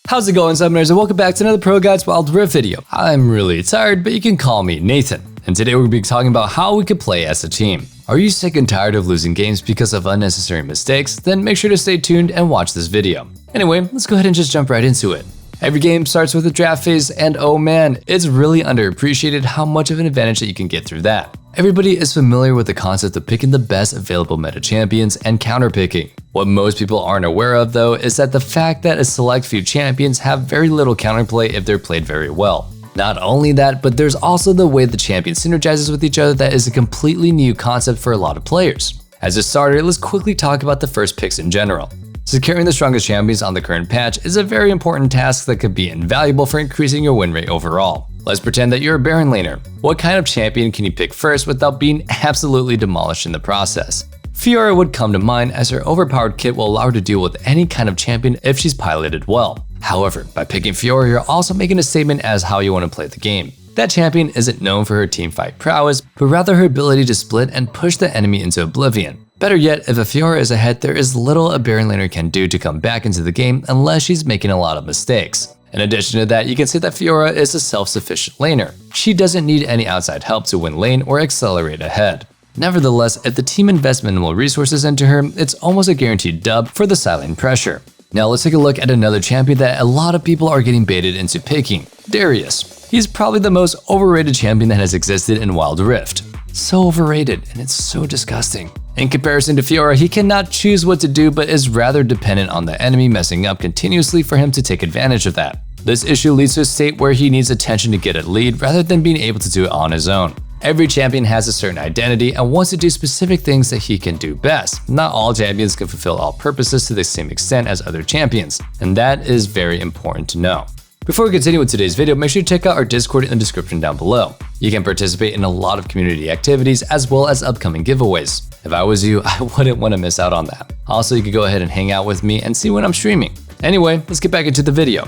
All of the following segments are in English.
How's it going, Summoners, and welcome back to another ProGuides Wild Rift video. I'm really tired, but you can call me Nathan. And today we're going to be talking about how we could play as a team. Are you sick and tired of losing games because of unnecessary mistakes? Then make sure to stay tuned and watch this video. Anyway, let's go ahead and just jump right into it. Every game starts with a draft phase, and oh man, it's really underappreciated how much of an advantage that you can get through that. Everybody is familiar with the concept of picking the best available meta champions and counterpicking. What most people aren't aware of though is that the fact that a select few champions have very little counterplay if they're played very well. Not only that, but there's also the way the champion synergizes with each other that is a completely new concept for a lot of players. As a starter, let's quickly talk about the first picks in general. Securing the strongest champions on the current patch is a very important task that could be invaluable for increasing your win rate overall. Let's pretend that you're a Baron laner. What kind of champion can you pick first without being absolutely demolished in the process? Fiora would come to mind, as her overpowered kit will allow her to deal with any kind of champion if she's piloted well. However, by picking Fiora, you're also making a statement as how you want to play the game. That champion isn't known for her teamfight prowess, but rather her ability to split and push the enemy into oblivion. Better yet, if a Fiora is ahead, there is little a Baron laner can do to come back into the game unless she's making a lot of mistakes. In addition to that, you can say that Fiora is a self-sufficient laner. She doesn't need any outside help to win lane or accelerate ahead. Nevertheless, if the team invests minimal resources into her, it's almost a guaranteed dub for the silent pressure. Now let's take a look at another champion that a lot of people are getting baited into picking, Darius. He's probably the most overrated champion that has existed in Wild Rift. So overrated, and it's so disgusting. In comparison to Fiora, he cannot choose what to do but is rather dependent on the enemy messing up continuously for him to take advantage of that. This issue leads to a state where he needs attention to get a lead rather than being able to do it on his own. Every champion has a certain identity and wants to do specific things that he can do best. Not all champions can fulfill all purposes to the same extent as other champions, and that is very important to know. Before we continue with today's video, make sure to check out our Discord in the description down below. You can participate in a lot of community activities as well as upcoming giveaways. If I was you, I wouldn't want to miss out on that. Also, you can go ahead and hang out with me and see when I'm streaming. Anyway, let's get back into the video.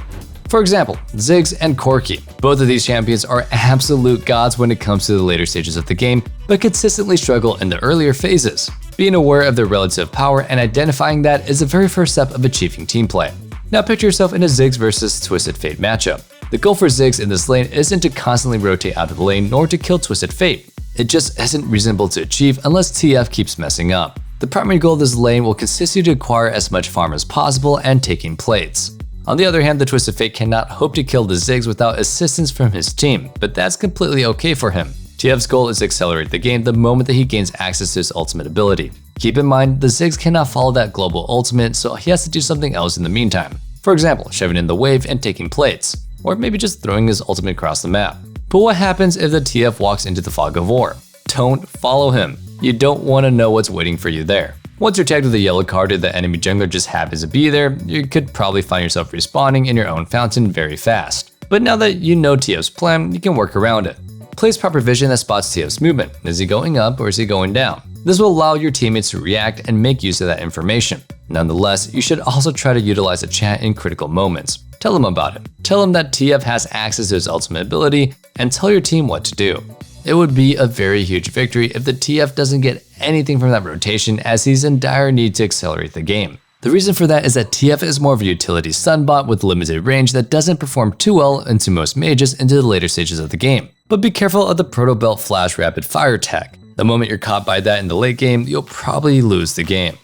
For example, Ziggs and Corki. Both of these champions are absolute gods when it comes to the later stages of the game, but consistently struggle in the earlier phases. Being aware of their relative power and identifying that is the very first step of achieving team play. Now picture yourself in a Ziggs versus Twisted Fate matchup. The goal for Ziggs in this lane isn't to constantly rotate out of the lane nor to kill Twisted Fate. It just isn't reasonable to achieve unless TF keeps messing up. The primary goal of this lane will consist to acquire as much farm as possible and taking plates. On the other hand, the Twisted Fate cannot hope to kill the Ziggs without assistance from his team, but that's completely okay for him. TF's goal is to accelerate the game the moment that he gains access to his ultimate ability. Keep in mind, the Ziggs cannot follow that global ultimate, so he has to do something else in the meantime. For example, shoving in the wave and taking plates, or maybe just throwing his ultimate across the map. But what happens if the TF walks into the fog of war? Don't follow him. You don't want to know what's waiting for you there. Once you're tagged with a yellow card and the enemy jungler just happens to be there, you could probably find yourself respawning in your own fountain very fast. But now that you know TF's plan, you can work around it. Place proper vision that spots TF's movement. Is he going up or is he going down? This will allow your teammates to react and make use of that information. Nonetheless, you should also try to utilize a chat in critical moments. Tell them about it. Tell them that TF has access to his ultimate ability, and tell your team what to do. It would be a very huge victory if the TF doesn't get anything from that rotation, as he's in dire need to accelerate the game. The reason for that is that TF is more of a utility stun bot with limited range that doesn't perform too well into most mages into the later stages of the game. But be careful of the Proto Belt Flash Rapid Fire tech. The moment you're caught by that in the late game, you'll probably lose the game.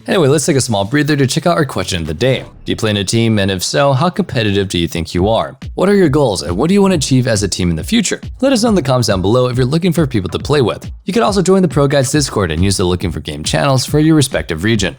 Anyway, let's take a small breather to check out our question of the day. Do you play in a team, and if so, how competitive do you think you are? What are your goals, and what do you want to achieve as a team in the future? Let us know in the comments down below if you're looking for people to play with. You can also join the ProGuides Discord and use the Looking for Game channels for your respective region.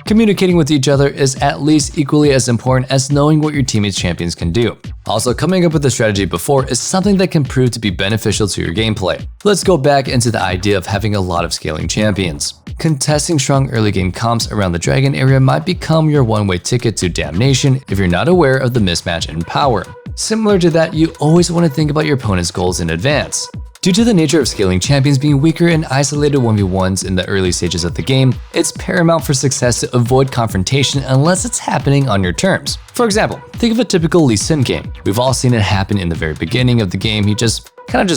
Communicating with each other is at least equally as important as knowing what your teammates' champions can do. Also, coming up with a strategy before is something that can prove to be beneficial to your gameplay. Let's go back into the idea of having a lot of scaling champions. Contesting strong early game comps around the dragon area might become your one-way ticket to damnation if you're not aware of the mismatch in power. Similar to that, you always want to think about your opponent's goals in advance. Due to the nature of scaling champions being weaker in isolated 1v1s in the early stages of the game, it's paramount for success to avoid confrontation unless it's happening on your terms. For example, think of a typical Lee Sin game. We've all seen it happen in the very beginning of the game. He just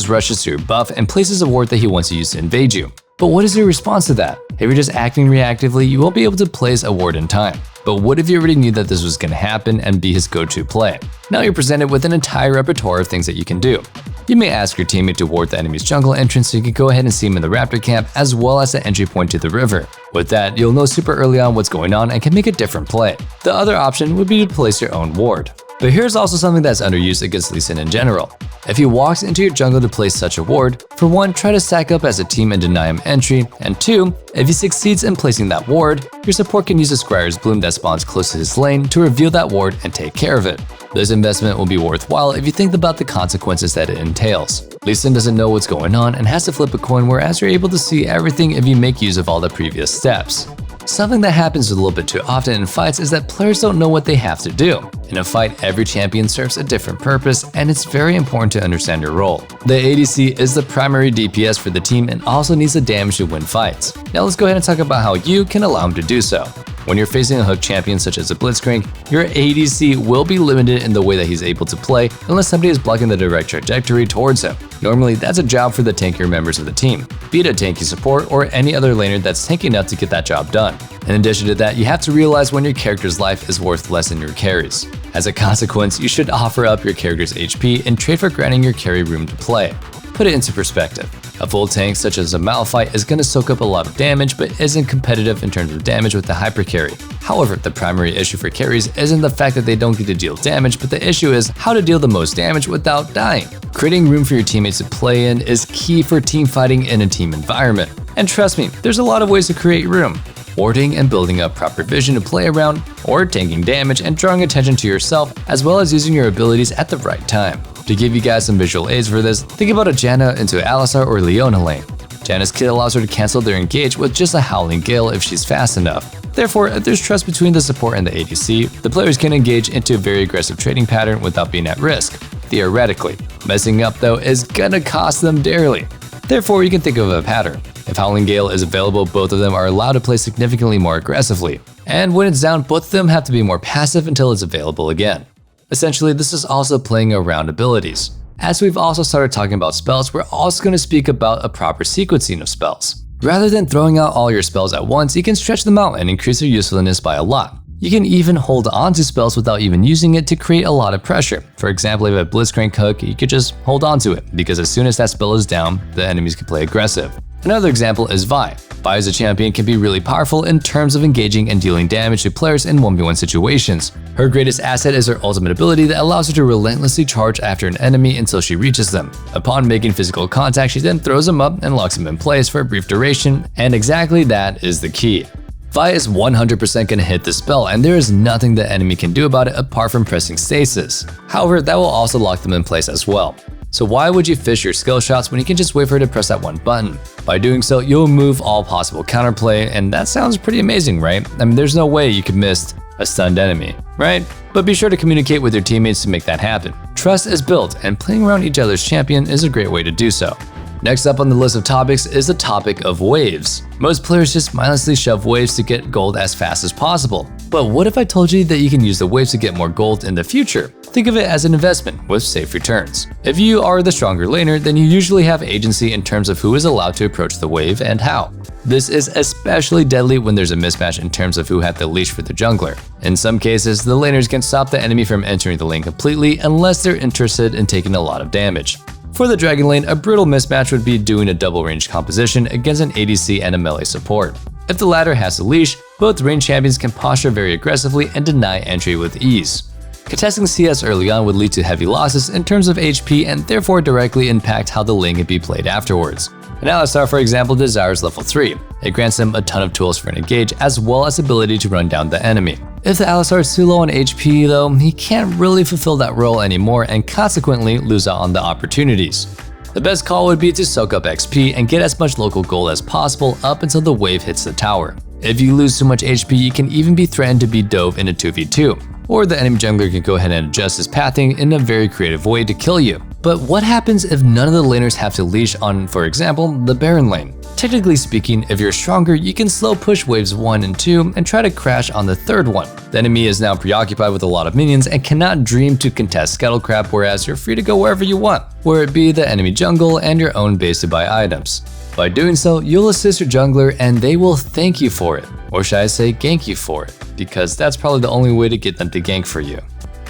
rushes to your buff and places a ward that he wants to use to invade you. But what is your response to that? If you're just acting reactively, you won't be able to place a ward in time. But what if you already knew that this was going to happen and be his go-to play? Now you're presented with an entire repertoire of things that you can do. You may ask your teammate to ward the enemy's jungle entrance so you can go ahead and see him in the raptor camp as well as the entry point to the river. With that, you'll know super early on what's going on and can make a different play. The other option would be to place your own ward. But here's also something that's underused against Lee Sin in general. If he walks into your jungle to place such a ward, for one, try to stack up as a team and deny him entry, and two, if he succeeds in placing that ward, your support can use a Scryer's Bloom that spawns close to his lane to reveal that ward and take care of it. This investment will be worthwhile if you think about the consequences that it entails. Lee Sin doesn't know what's going on and has to flip a coin, whereas you're able to see everything if you make use of all the previous steps. Something that happens a little bit too often in fights is that players don't know what they have to do. In a fight, every champion serves a different purpose, and it's very important to understand your role. The ADC is the primary DPS for the team and also needs the damage to win fights. Now let's go ahead and talk about how you can allow him to do so. When you're facing a hook champion such as a Blitzcrank, your ADC will be limited in the way that he's able to play unless somebody is blocking the direct trajectory towards him. Normally, that's a job for the tankier members of the team, be it a tanky support or any other laner that's tanky enough to get that job done. In addition to that, you have to realize when your character's life is worth less than your carry's. As a consequence, you should offer up your character's HP and trade for granting your carry room to play. Put it into perspective. A full tank such as a Malphite is going to soak up a lot of damage but isn't competitive in terms of damage with the hyper carry. However, the primary issue for carries isn't the fact that they don't get to deal damage, but the issue is how to deal the most damage without dying. Creating room for your teammates to play in is key for team fighting in a team environment. And trust me, there's a lot of ways to create room. Warding and building up proper vision to play around, or taking damage and drawing attention to yourself, as well as using your abilities at the right time. To give you guys some visual aids for this, think about a Janna into Alistar or Leona lane. Janna's kit allows her to cancel their engage with just a Howling Gale if she's fast enough. Therefore, if there's trust between the support and the ADC, the players can engage into a very aggressive trading pattern without being at risk, theoretically. Messing up though is gonna cost them dearly. Therefore, you can think of a pattern. If Howling Gale is available, both of them are allowed to play significantly more aggressively. And when it's down, both of them have to be more passive until it's available again. Essentially, this is also playing around abilities. As we've also started talking about spells, we're also going to speak about a proper sequencing of spells. Rather than throwing out all your spells at once, you can stretch them out and increase their usefulness by a lot. You can even hold on to spells without even using it to create a lot of pressure. For example, if you have a Blitzcrank hook, you could just hold on to it, because as soon as that spell is down, the enemies can play aggressive. Another example is Vi. Vi as a champion can be really powerful in terms of engaging and dealing damage to players in 1v1 situations. Her greatest asset is her ultimate ability that allows her to relentlessly charge after an enemy until she reaches them. Upon making physical contact, she then throws them up and locks them in place for a brief duration, and exactly that is the key. Vi is 100% going to hit the spell, and there is nothing the enemy can do about it apart from pressing stasis. However, that will also lock them in place as well. So why would you fish your skill shots when you can just wait for her to press that one button? By doing so, you'll remove all possible counterplay, and that sounds pretty amazing, right? I mean, there's no way you could miss a stunned enemy, right? But be sure to communicate with your teammates to make that happen. Trust is built, and playing around each other's champion is a great way to do so. Next up on the list of topics is the topic of waves. Most players just mindlessly shove waves to get gold as fast as possible. But what if I told you that you can use the waves to get more gold in the future? Think of it as an investment with safe returns. If you are the stronger laner, then you usually have agency in terms of who is allowed to approach the wave and how. This is especially deadly when there's a mismatch in terms of who had the leash for the jungler. In some cases, the laners can stop the enemy from entering the lane completely unless they're interested in taking a lot of damage. For the Dragon lane, a brutal mismatch would be doing a double range composition against an ADC and a melee support. If the latter has the leash, both range champions can posture very aggressively and deny entry with ease. Contesting CS early on would lead to heavy losses in terms of HP and therefore directly impact how the lane can be played afterwards. An Alistar, for example, desires level 3. It grants him a ton of tools for an engage as well as ability to run down the enemy. If the Alistar is too low on HP though, he can't really fulfill that role anymore and consequently lose out on the opportunities. The best call would be to soak up XP and get as much local gold as possible up until the wave hits the tower. If you lose too much HP, you can even be threatened to be dove in a 2v2. Or the enemy jungler can go ahead and adjust his pathing in a very creative way to kill you. But what happens if none of the laners have to leash on, for example, the Baron lane? Technically speaking, if you're stronger, you can slow push waves 1 and 2 and try to crash on the third one. The enemy is now preoccupied with a lot of minions and cannot dream to contest Scuttlecrap, whereas you're free to go wherever you want, where it be the enemy jungle and your own base to buy items. By doing so, you'll assist your jungler and they will thank you for it. Or should I say gank you for it? Because that's probably the only way to get them to gank for you,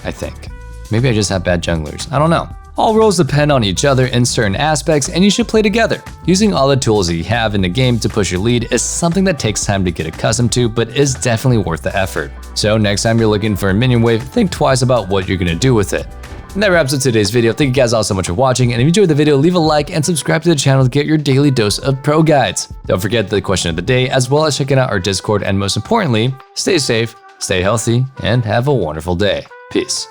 I think. Maybe I just have bad junglers, I don't know. All roles depend on each other in certain aspects and you should play together. Using all the tools that you have in the game to push your lead is something that takes time to get accustomed to, but is definitely worth the effort. So next time you're looking for a minion wave, think twice about what you're gonna do with it. And that wraps up today's video. Thank you guys all so much for watching, and if you enjoyed the video, leave a like and subscribe to the channel to get your daily dose of pro guides. Don't forget the question of the day, as well as checking out our Discord, and most importantly, stay safe, stay healthy, and have a wonderful day. Peace.